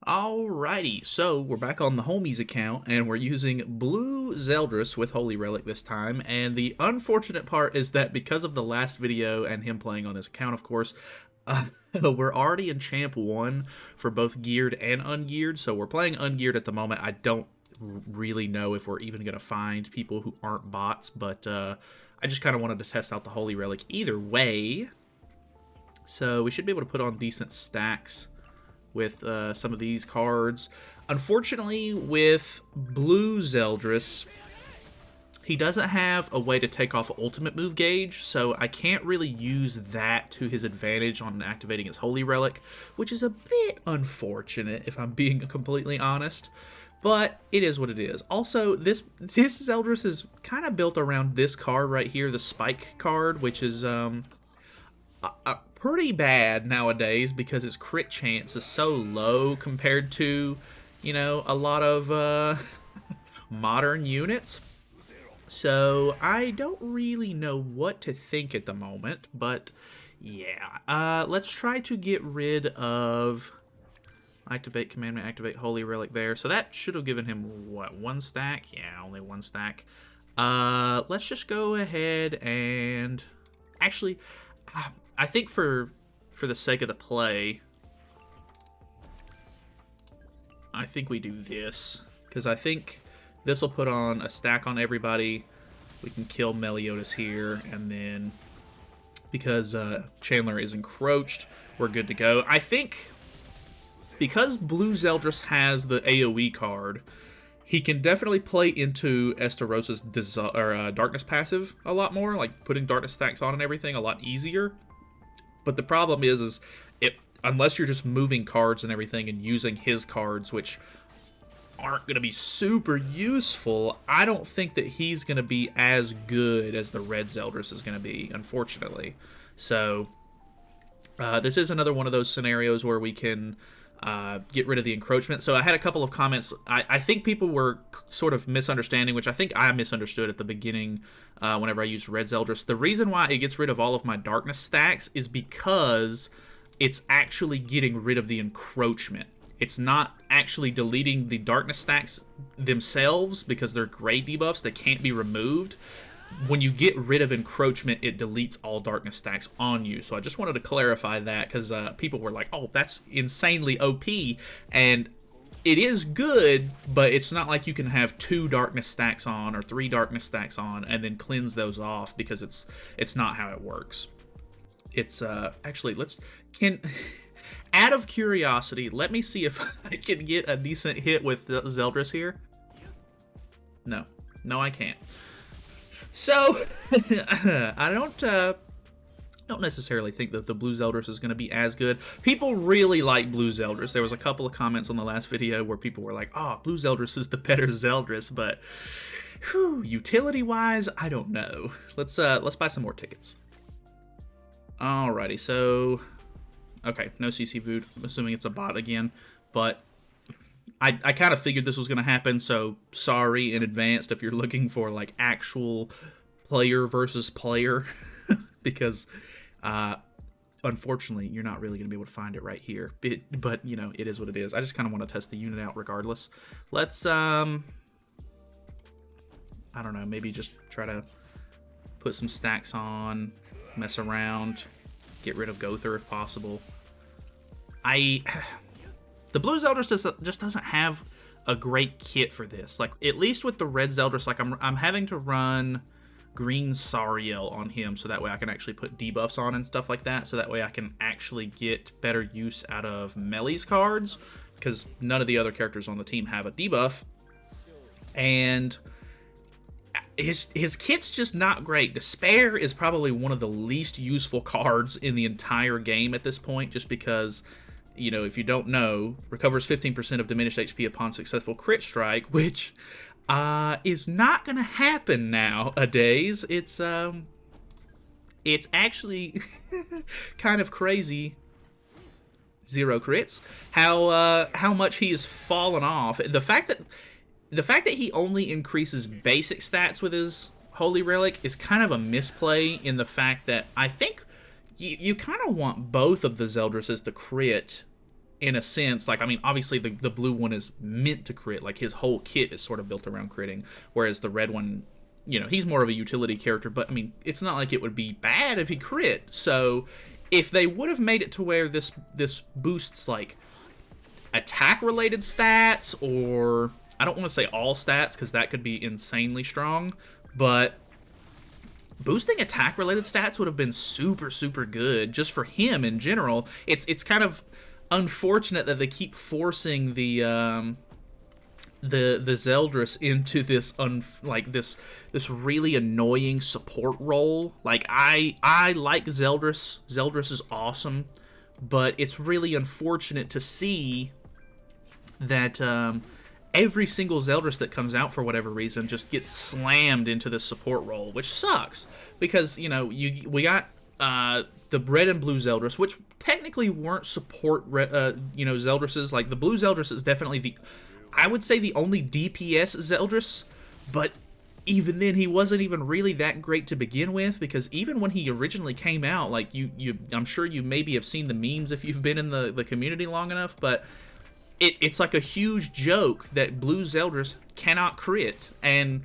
Alrighty, so we're back on the homies account, and we're using Blue Zeldris with Holy Relic this time, and the unfortunate part is that because of the last video and him playing on his account, of course, we're already in Champ 1 for both Geared and Ungeared, so we're playing Ungeared at the moment. I don't really know if we're even going to find people who aren't bots, but I just kind of wanted to test out the Holy Relic either way. So we should be able to put on decent stacks with some of these cards. Unfortunately, with Blue Zeldris, he doesn't have a way to take off ultimate move gauge, so I can't really use that to his advantage on activating his Holy Relic, which is a bit unfortunate if I'm being completely honest. But it is what it is. Also, this Zeldris is kind of built around this card right here, the Spike card, which is pretty bad nowadays because his crit chance is so low compared to, you know, a lot of modern units. So I don't really know what to think at the moment, but yeah. Let's try to get rid of activate commandment, activate Holy Relic there. So that should have given him, what, one stack? Yeah, only one stack. Let's just go ahead and actually, I think for the sake of the play, I think we do this, because I think this will put on a stack on everybody. We can kill Meliodas here, and then because Chandler is encroached, we're good to go. I think because Blue Zeldris has the AoE card, he can definitely play into Estarosa's Darkness passive a lot more, like putting Darkness stacks on and everything a lot easier. But the problem is unless you're just moving cards and everything and using his cards, which aren't going to be super useful, I don't think that he's going to be as good as the Red Zeldris is going to be, unfortunately. So this is another one of those scenarios where we can get rid of the encroachment. So I had a couple of comments. I think people were sort of misunderstanding, which I think I misunderstood at the beginning whenever I used Red Zeldris. The reason why it gets rid of all of my darkness stacks is because it's actually getting rid of the encroachment. It's not actually deleting the darkness stacks themselves because they're gray debuffs that can't be removed. When you get rid of encroachment, it deletes all darkness stacks on you. So I just wanted to clarify that because people were like, oh, that's insanely OP. And it is good, but it's not like you can have 2 darkness stacks on or 3 darkness stacks on and then cleanse those off, because it's not how it works. It's actually, out of curiosity, let me see if I can get a decent hit with Zeldris here. No, I can't. So, I don't necessarily think that the Blue Zeldris is going to be as good. People really like Blue Zeldris. There was a couple of comments on the last video where people were like, oh, Blue Zeldris is the better Zeldris, but utility-wise, I don't know. Let's buy some more tickets. Alrighty, so okay, no CC Vood. I'm assuming it's a bot again, but I kind of figured this was going to happen, so sorry in advance if you're looking for, like, actual player versus player, because, unfortunately, you're not really going to be able to find it right here. But, you know, it is what it is. I just kind of want to test the unit out regardless. Let's, I don't know, maybe just try to put some stacks on, mess around, get rid of Gowther if possible. The Blue Zeldris just doesn't have a great kit for this. Like, at least with the Red Zeldris, like, I'm having to run Green Sariel on him so that way I can actually put debuffs on and stuff like that, so that way I can actually get better use out of Melee's cards, because none of the other characters on the team have a debuff. And his kit's just not great. Despair is probably one of the least useful cards in the entire game at this point, just because, you know, if you don't know, recovers 15% of diminished HP upon successful crit strike, which is not going to happen nowadays. It's actually kind of crazy. 0 crits. How much he has fallen off. The fact that he only increases basic stats with his Holy Relic is kind of a misplay, in the fact that I think you kind of want both of the Zeldrises to crit in a sense. Like, I mean, obviously the blue one is meant to crit. Like, his whole kit is sort of built around critting, whereas the red one, you know, he's more of a utility character, but I mean, it's not like it would be bad if he crit. So if they would have made it to where this boosts like attack related stats, or I don't want to say all stats because that could be insanely strong, but boosting attack related stats would have been super good just for him in general. It's kind of unfortunate that they keep forcing the Zeldris into this this really annoying support role. Like, I like Zeldris. Zeldris is awesome, but it's really unfortunate to see that every single Zeldris that comes out for whatever reason just gets slammed into this support role, which sucks because, you know, we got the red and blue Zeldris, which technically weren't support you know, Zeldrises. Like, the blue Zeldris is definitely I would say the only DPS Zeldris, but even then he wasn't even really that great to begin with, because even when he originally came out, like, I'm sure you maybe have seen the memes if you've been in the community long enough, but it's like a huge joke that blue Zeldris cannot crit, and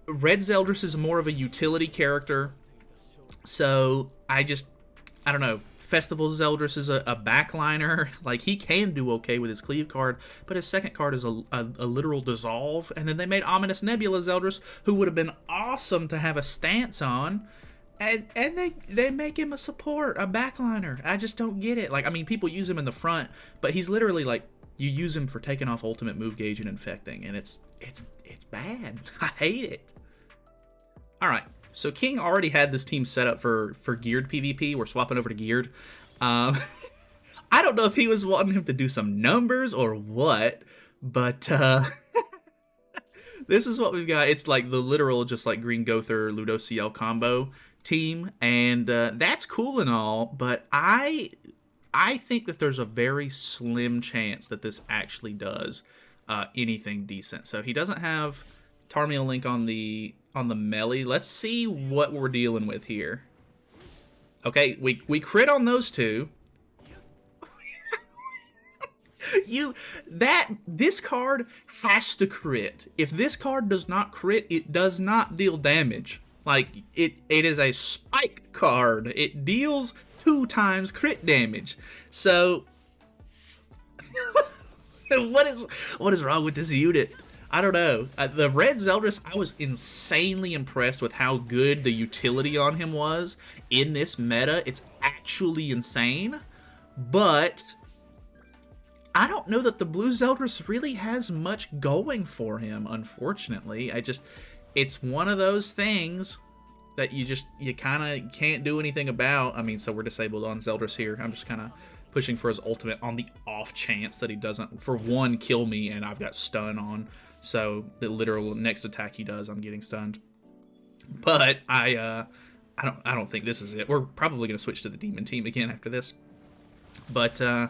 red Zeldris is more of a utility character. So I don't know. Festival Zeldris is a backliner. Like, he can do okay with his cleave card, but his second card is a literal dissolve. And then they made Ominous Nebula Zeldris, who would have been awesome to have a stance on, and they make him a support, a backliner. I just don't get it. Like, I mean, people use him in the front, but he's literally like, you use him for taking off ultimate move gauge and infecting, and it's bad. I hate it. All right. So King already had this team set up for geared PvP. We're swapping over to geared. I don't know if he was wanting him to do some numbers or what, but this is what we've got. It's like the literal just like green Gowther Ludo CL combo team, and that's cool and all, but I think that there's a very slim chance that this actually does anything decent. So he doesn't have Tarmiel Link on the melee. Let's see what we're dealing with here. Okay, we crit on those two. This card has to crit. If this card does not crit, it does not deal damage. Like, it is a spike card. It deals 2 times crit damage. So what is wrong with this unit? I don't know. The red Zeldris, I was insanely impressed with how good the utility on him was in this meta. It's actually insane. But I don't know that the blue Zeldris really has much going for him, unfortunately. It's one of those things that you kind of can't do anything about. I mean, so we're disabled on Zeldris here. I'm just kind of pushing for his ultimate on the off chance that he doesn't, for one, kill me, and I've got stun on. So the literal next attack he does, I'm getting stunned. But I don't think this is it. We're probably gonna switch to the demon team again after this. But I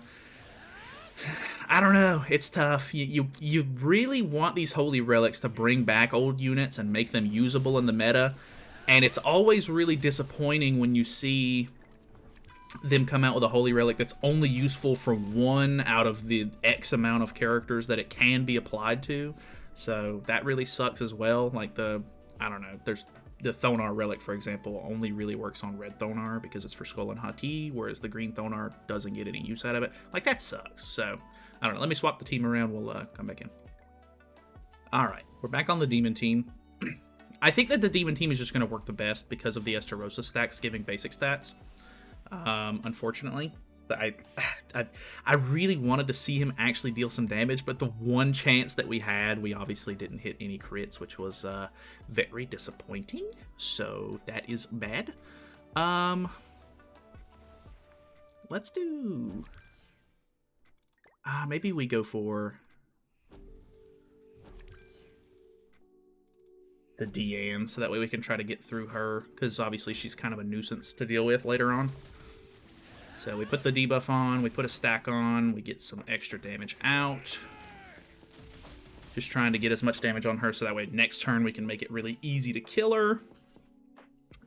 don't know. It's tough. You really want these holy relics to bring back old units and make them usable in the meta, and it's always really disappointing when you see them come out with a holy relic that's only useful for one out of the X amount of characters that it can be applied to. So that really sucks as well. Like I don't know, there's the Thonar relic, for example, only really works on red Thonar because it's for Skull and Hati, whereas the green Thonar doesn't get any use out of it. Like, that sucks. So I don't know. Let me swap the team around. We'll come back in. All right, we're back on the demon team. I think that the demon team is just going to work the best because of the Esterosa stacks giving basic stats. Unfortunately. But I really wanted to see him actually deal some damage, but the one chance that we had, we obviously didn't hit any crits, which was very disappointing. So that is bad. Let's do... maybe we go for the Diane, so that way we can try to get through her, because obviously she's kind of a nuisance to deal with later on. So we put the debuff on, we put a stack on, we get some extra damage out. Just trying to get as much damage on her so that way next turn we can make it really easy to kill her.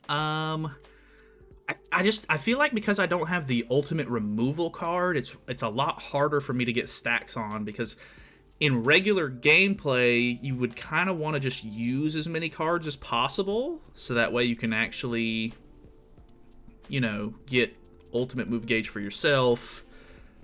I I feel like because I don't have the ultimate removal card, it's a lot harder for me to get stacks on, because in regular gameplay, you would kind of want to just use as many cards as possible, so that way you can actually, you know, get ultimate move gauge for yourself,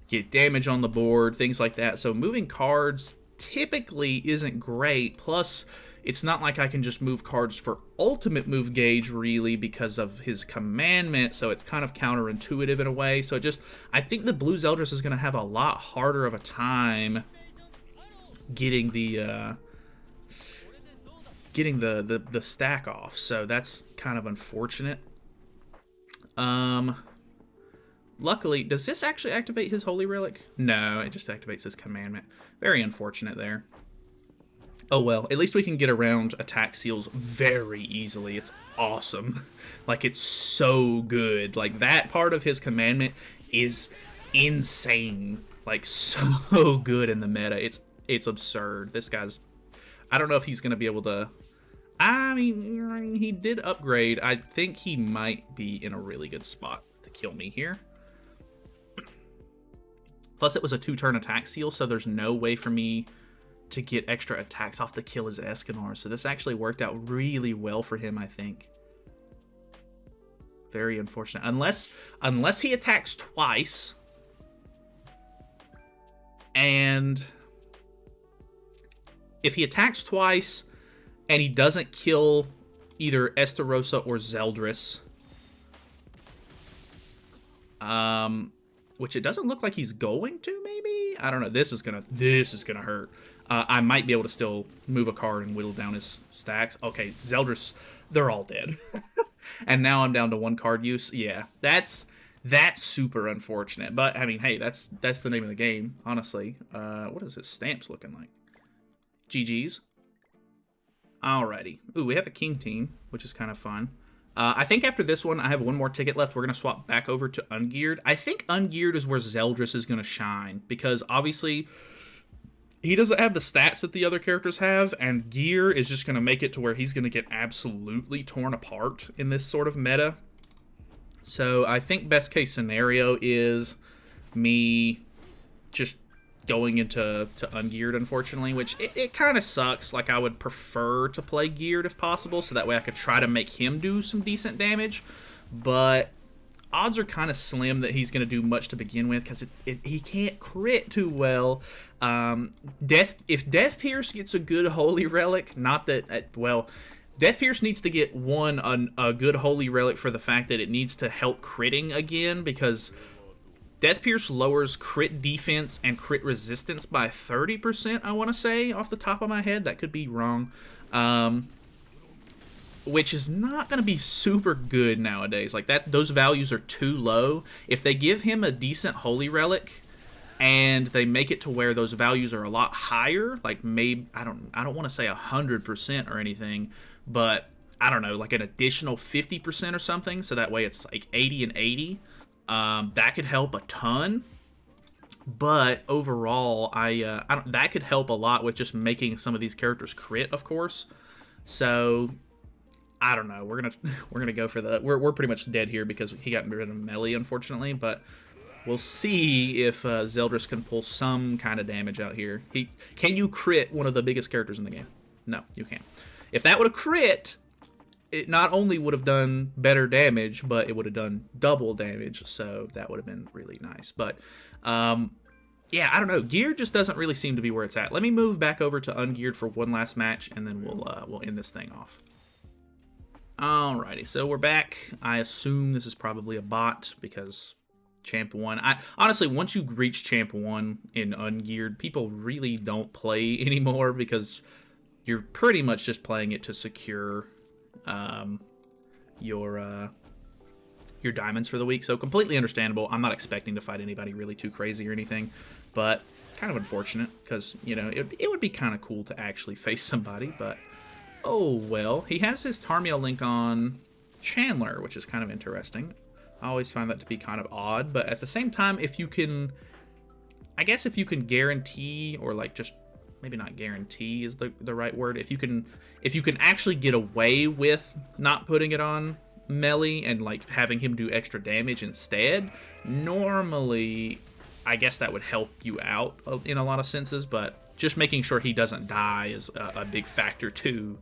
get damage on the board, things like that. So moving cards typically isn't great. Plus, it's not like I can just move cards for ultimate move gauge, really, because of his commandment, so it's kind of counterintuitive in a way. So I think the blue Zeldris is going to have a lot harder of a time getting the stack off, so that's kind of unfortunate. Luckily, does this actually activate his holy relic? No, it just activates his commandment. Very unfortunate there. Oh well, at least we can get around attack seals very easily. It's awesome. Like, it's so good. Like, that part of his commandment is insane. Like, so good in the meta. It's absurd. This guy's... I don't know if he's going to be able to... I mean, he did upgrade. I think he might be in a really good spot to kill me here. Plus, it was a 2-turn attack seal, so there's no way for me to get extra attacks off to kill his Escanor. So this actually worked out really well for him, I think. Very unfortunate. Unless he attacks twice. And if he attacks twice and he doesn't kill either Estarossa or Zeldris, which it doesn't look like he's going to, maybe? I don't know. This is gonna hurt. I might be able to still move a card and whittle down his stacks. Okay, Zeldris, they're all dead. And now I'm down to 1 card use. Yeah, that's super unfortunate. But, I mean, hey, that's the name of the game, honestly. What is his stamps looking like? GG's. Alrighty. Ooh, we have a king team, which is kind of fun. I think after this one, I have 1 more ticket left. We're going to swap back over to Ungeared. I think Ungeared is where Zeldris is going to shine, because obviously he doesn't have the stats that the other characters have, and gear is just going to make it to where he's going to get absolutely torn apart in this sort of meta. So I think best case scenario is me just going into Ungeared, unfortunately, which it kind of sucks. Like, I would prefer to play Geared if possible, so that way I could try to make him do some decent damage, but odds are kind of slim that he's going to do much to begin with, because he can't crit too well. If Death Pierce gets a good Holy Relic, not that, well, Death Pierce needs to get a good Holy Relic for the fact that it needs to help critting again, because Death Pierce lowers crit defense and crit resistance by 30%, I want to say, off the top of my head. That could be wrong. Which is not going to be super good nowadays. Like, those values are too low. If they give him a decent Holy Relic and they make it to where those values are a lot higher, like maybe, I don't want to say 100% or anything, but I don't know, like an additional 50% or something, so that way it's like 80 and 80. That could help a ton, but overall, that could help a lot with just making some of these characters crit, of course. So I don't know. We're gonna go for we're pretty much dead here because he got rid of melee, unfortunately. But we'll see if Zeldris can pull some kind of damage out here. Can you crit one of the biggest characters in the game? No, you can't. If that would have crit, it not only would have done better damage, but it would have done double damage, so that would have been really nice. But, yeah, I don't know. Gear just doesn't really seem to be where it's at. Let me move back over to Ungeared for one last match, and then we'll end this thing off. Alrighty, so we're back. I assume this is probably a bot, because Champ 1... honestly, once you reach Champ 1 in Ungeared, people really don't play anymore, because you're pretty much just playing it to secure your diamonds for the week, so completely understandable. I'm not expecting to fight anybody really too crazy or anything, but kind of unfortunate, because, you know, it would be kind of cool to actually face somebody, but oh well. He has his Tarmiel link on Chandler, which is kind of interesting. I always find that to be kind of odd, but at the same time, if you can, I guess if you can guarantee, or like just maybe not guarantee is the right word. If you can actually get away with not putting it on melee and like having him do extra damage instead, normally I guess that would help you out in a lot of senses, but just making sure he doesn't die is a big factor too,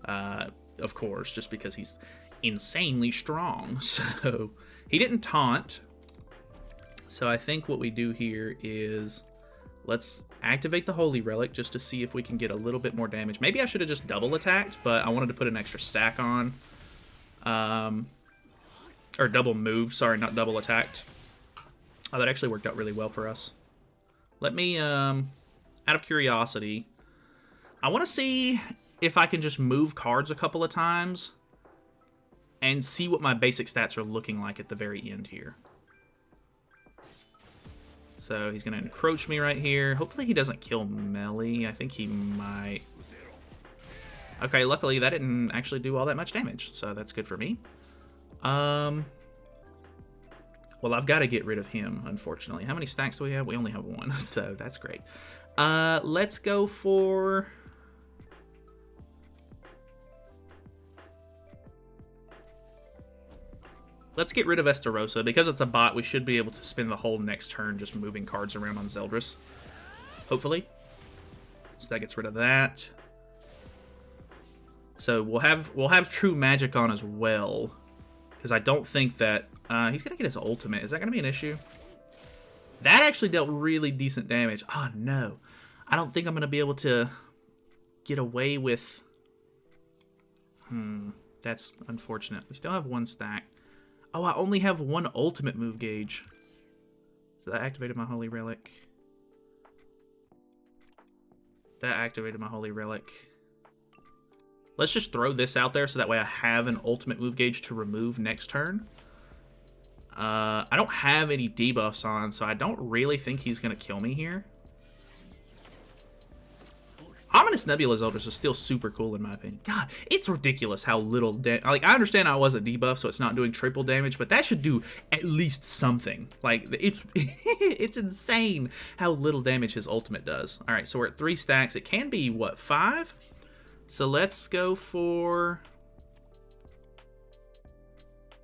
of course, just because he's insanely strong. So he didn't taunt, so I think what we do here is let's activate the Holy Relic just to see if we can get a little bit more damage. Maybe I should have just double attacked, but I wanted to put an extra stack on. Or double move, sorry, not double attacked. Oh, that actually worked out really well for us. Let me, out of curiosity, I want to see if I can just move cards a couple of times and see what my basic stats are looking like at the very end here. So he's going to encroach me right here. Hopefully he doesn't kill melee. I think he might. Okay, luckily that didn't actually do all that much damage, so that's good for me. Well, I've got to get rid of him, unfortunately. How many stacks do we have? We only have one, so that's great. Let's go for... Let's get rid of Estarossa. Because it's a bot, we should be able to spend the whole next turn just moving cards around on Zeldris. Hopefully. So that gets rid of that. So we'll have True Magic on as well. Because I don't think that... he's going to get his ultimate. Is that going to be an issue? That actually dealt really decent damage. Oh, no. I don't think I'm going to be able to get away with... That's unfortunate. We still have one stack. Oh, I only have one ultimate move gauge. So that activated my Holy Relic. That activated my Holy Relic. Let's just throw this out there so that way I have an ultimate move gauge to remove next turn. I don't have any debuffs on, so I don't really think he's going to kill me here. Ominous Nebula Zeldris is still super cool in my opinion. God, it's ridiculous how little like, I understand I was a debuff, so it's not doing triple damage, but that should do at least something. Like, it's it's insane how little damage his ultimate does. All right, so we're at 3 stacks. It can be, what, 5? So let's go for...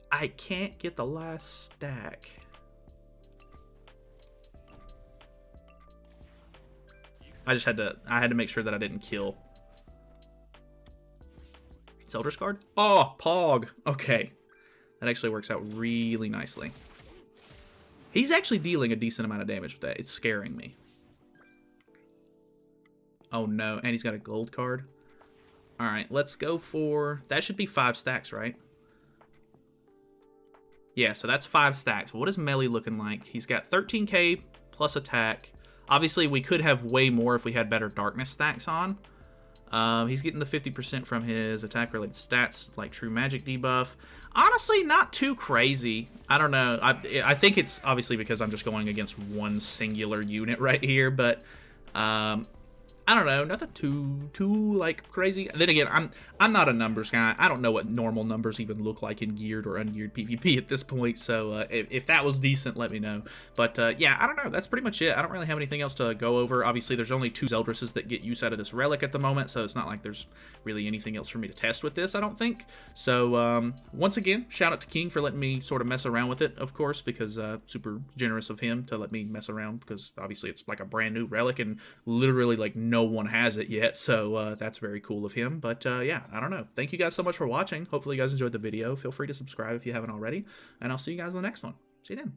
I can't get the last stack. I had to make sure that I didn't kill. Zeldris card? Oh, Pog. Okay. That actually works out really nicely. He's actually dealing a decent amount of damage with that. It's scaring me. Oh no, and he's got a gold card. Alright, let's go for... That should be 5 stacks, right? Yeah, so that's 5 stacks. What is melee looking like? He's got 13k plus attack. Obviously, we could have way more if we had better darkness stacks on. He's getting the 50% from his attack-related stats, like True Magic debuff. Honestly, not too crazy. I don't know. I think it's obviously because I'm just going against one singular unit right here, but... I don't know, nothing too like crazy. Then again, I'm not a numbers guy. I don't know what normal numbers even look like in geared or ungeared PvP at this point. So if that was decent, let me know. But yeah, I don't know. That's pretty much it. I don't really have anything else to go over. Obviously, there's only 2 Zeldrises that get use out of this relic at the moment, so it's not like there's really anything else for me to test with this, I don't think. So once again, shout out to King for letting me sort of mess around with it, of course, because super generous of him to let me mess around, because obviously it's like a brand new relic and literally like no one has it yet, so that's very cool of him. But yeah, I don't know. Thank you guys so much for watching. Hopefully you guys enjoyed the video. Feel free to subscribe if you haven't already, and I'll see you guys in the next one. See you then.